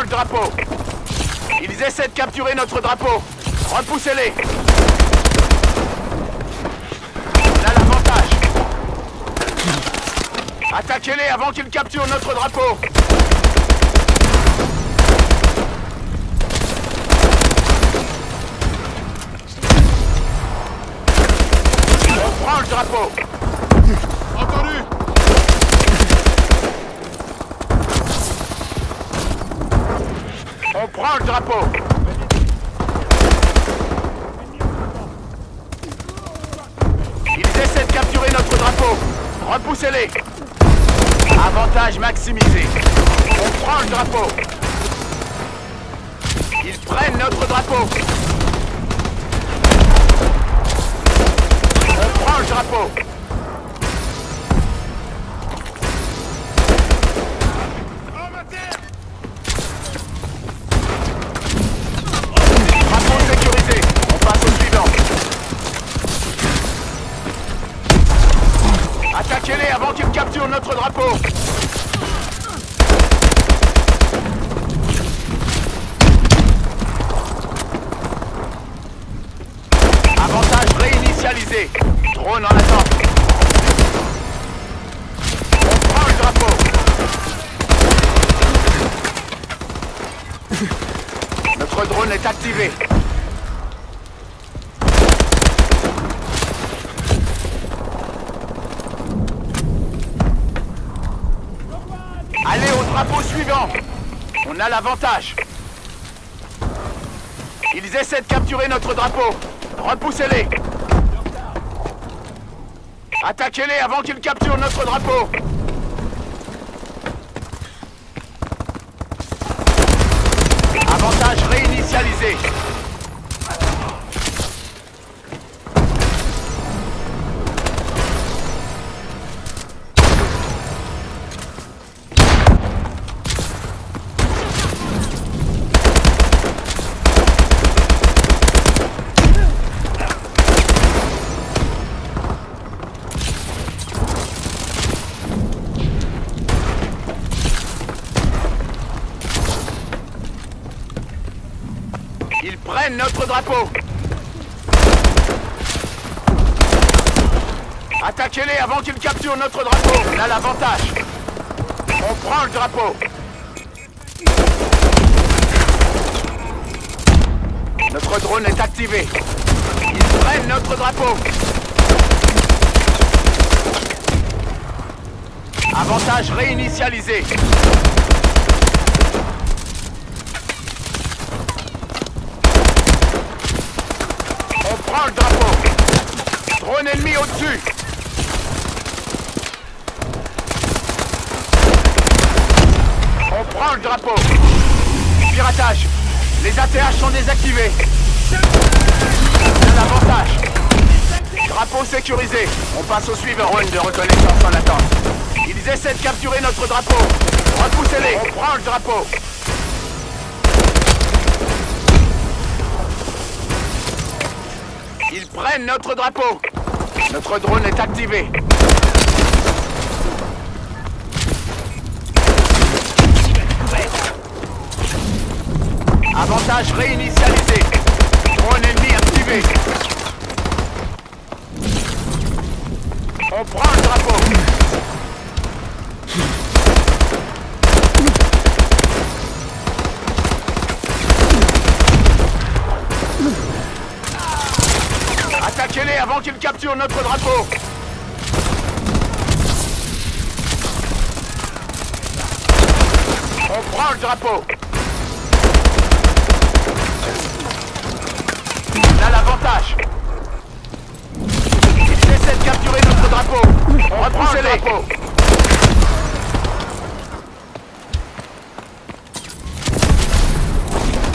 le drapeau. Ils essaient de capturer notre drapeau. Repoussez-les. On a l'avantage. Attaquez-les avant qu'ils capturent notre drapeau. On prend le drapeau. Entendu. On prend le drapeau. Ils essaient de capturer notre drapeau. Repoussez-les. Avantage maximisé. On prend le drapeau. Ils prennent notre drapeau. On prend le drapeau. Drapeau sécurisé. On passe au suivant. Attaquez-les avant qu'ils capturent notre drapeau. Avantage réinitialisé. Drone en attente. On prend le drapeau. Notre drone est activé. Allez au drapeau suivant. On a l'avantage. Ils essaient de capturer notre drapeau. Repoussez-les. Attaquez-les avant qu'ils capturent notre drapeau. Avantage réinitialisé. Ils prennent notre drapeau. Attaquez-les avant qu'ils capturent notre drapeau. On a l'avantage. On prend le drapeau. Notre drone est activé. Ils prennent notre drapeau. Avantage réinitialisé. On prend le drapeau. Drone ennemi au-dessus. On prend le drapeau. Piratage. Les ATH sont désactivés. Un avantage. Drapeau sécurisé. On passe au suivant. Drone de reconnaissance en attente. Ils essaient de capturer notre drapeau. Repoussez-les. On prend le drapeau. Ils prennent notre drapeau. Notre drone est activé. Avantage réinitialisé. Drone ennemi activé. On prend le drapeau. Attaquez-les avant qu'ils capturent notre drapeau. On prend le drapeau. On a l'avantage. Ils essaient de capturer notre drapeau. On reprend le drapeau.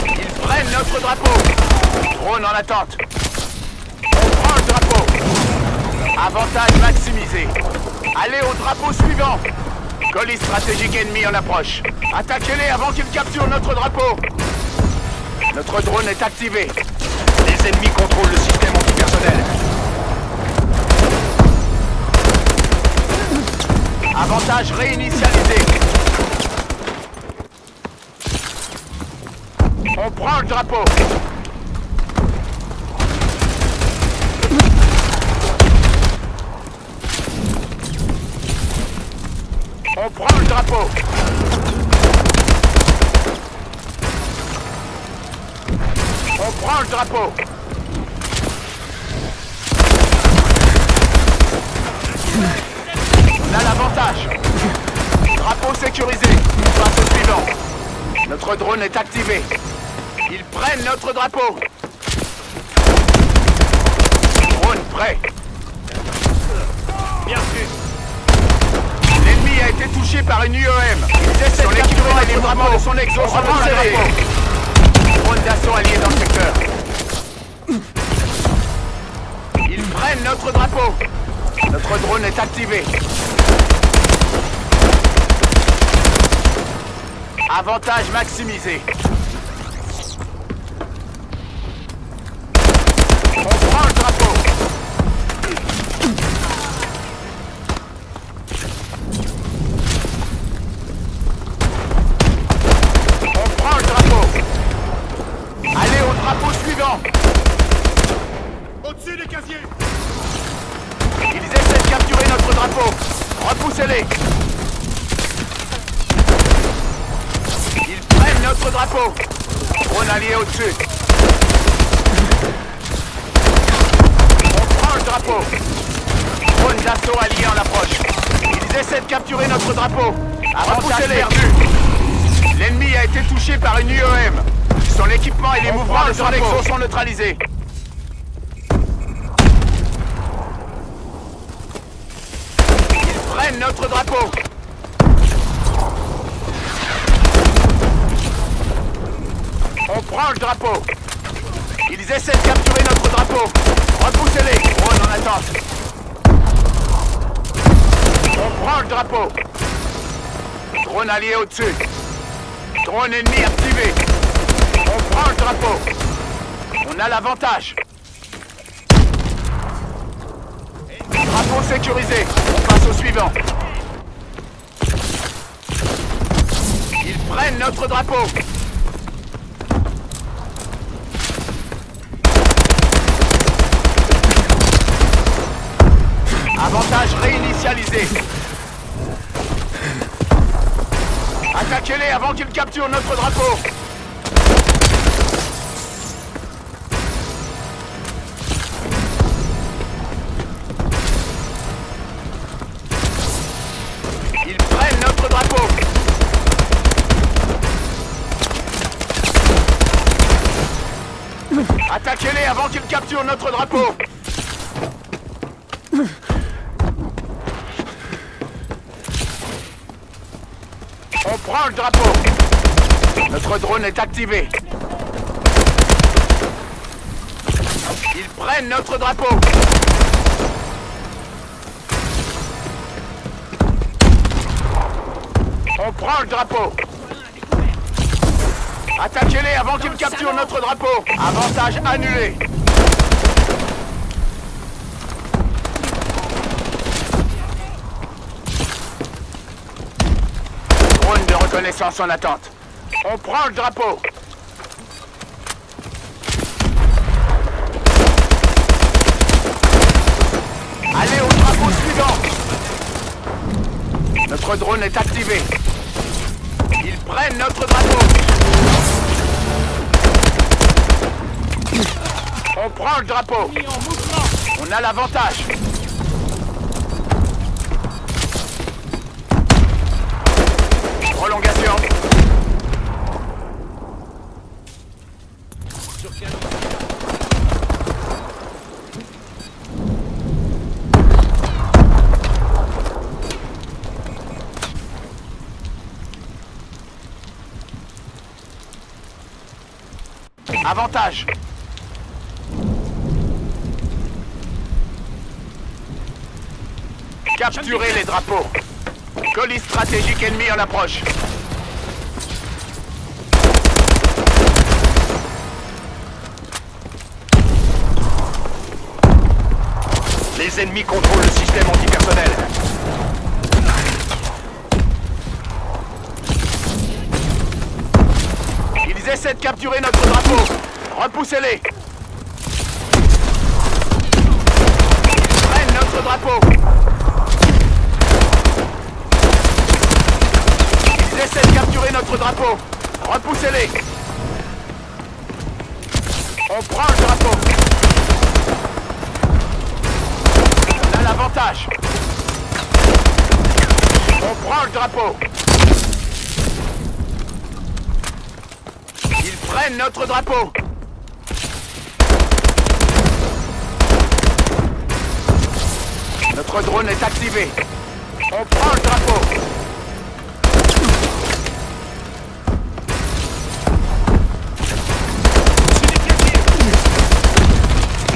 Ils prennent notre drapeau. Drone en attente. On prend le drapeau. Avantage maximisé. Allez au drapeau suivant. Colis stratégique ennemi en approche. Attaquez-les avant qu'ils capturent notre drapeau. Notre drone est activé. Les ennemis contrôlent le système antipersonnel. Avantage réinitialisé. drapeau. On prend le drapeau. On prend le drapeau. On a l'avantage. Drapeau sécurisé. Passe au suivant. Notre drone est activé. Ils prennent notre drapeau. Drone prêt. Bien sûr. L'ennemi a été touché par une UEM. Ils essaient de capturer les mouvements de son exo. Drone d'assaut allié dans le secteur. Ils prennent notre drapeau. Notre drone est activé. Avantage maximisé. On prend le drapeau. On prend le drapeau. Allez au drapeau suivant. Au-dessus des casiers. Ils essaient de capturer notre drapeau. Repoussez-les. Ils prennent notre drapeau. Drone allié au-dessus. On prend le drapeau. Drone d'assaut allié en approche. Ils essaient de capturer notre drapeau. Repoussez-les. L'ennemi a été touché par une UEM. Son équipement et les mouvements de son exo sont neutralisés. Prennent notre drapeau. On prend le drapeau. Ils essaient de capturer notre drapeau. Repoussez-les. Drone en attente. On prend le drapeau. Drone allié au-dessus. Drone ennemi activé. On prend le drapeau. On a l'avantage. Drapeau sécurisé. On passe au suivant. Ils prennent notre drapeau. Avantage réinitialisé. Attaquez-les avant qu'ils capturent notre drapeau. Ils prennent notre drapeau. Attaquez-les avant qu'ils capturent notre drapeau. On prend le drapeau. Notre drone est activé. Ils prennent notre drapeau. On prend le drapeau. Attaquez-les avant qu'ils capturent notre drapeau. Avantage annulé. Drone de reconnaissance en attente. On prend le drapeau. Allez au drapeau suivant. Notre drone est activé. Ils prennent notre drapeau. On prend le drapeau. On a l'avantage. Prolongation. Avantage. Capturez les drapeaux. Colis stratégique ennemi en approche. Les ennemis contrôlent le système antipersonnel. Ils Ils essaient de capturer notre drapeau. Repoussez-les. Ils prennent notre drapeau. Ils essaient de capturer notre drapeau. Repoussez-les. On prend le drapeau. On a l'avantage. On prend le drapeau. Ils prennent notre drapeau. Notre drone est activé. On prend le drapeau.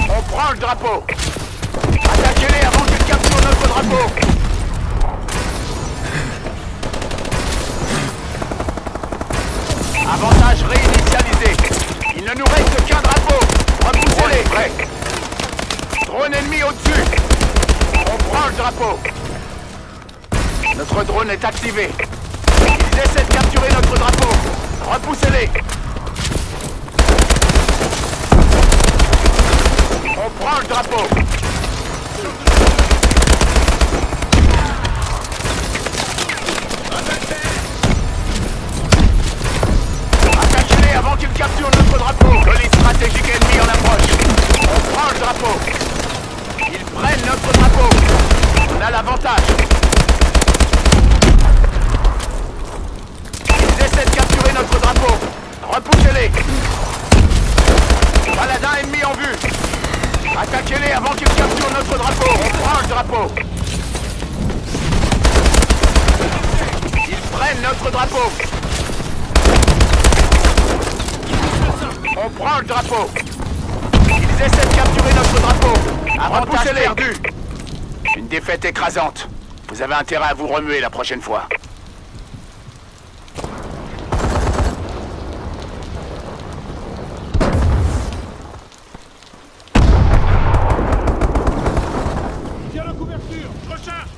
On prend le drapeau. Attaquez-les avant qu'ils capturent notre drapeau. Avantage réinitialisé. Il ne nous reste qu'un drapeau. Repoussez-les. Prêt. Drone ennemi au-dessus. On prend le drapeau. Notre drone est activé. Ils essaient de capturer notre drapeau. Repoussez-les. On prend le drapeau. Attaquez-les avant qu'ils capturent notre drapeau. Colis stratégique ennemi en approche. On prend le drapeau. Ils prennent notre drapeau. On a l'avantage. Ils essaient de capturer notre drapeau. Repoussez-les. Paladin ennemi en vue. Attaquez-les avant qu'ils capturent notre drapeau. On prend le drapeau. Ils prennent notre drapeau. On prend le drapeau. Ils essaient de capturer notre drapeau. Avantage perdu. Une défaite écrasante. Vous avez intérêt à vous remuer la prochaine fois. Tiens la couverture, je recharge.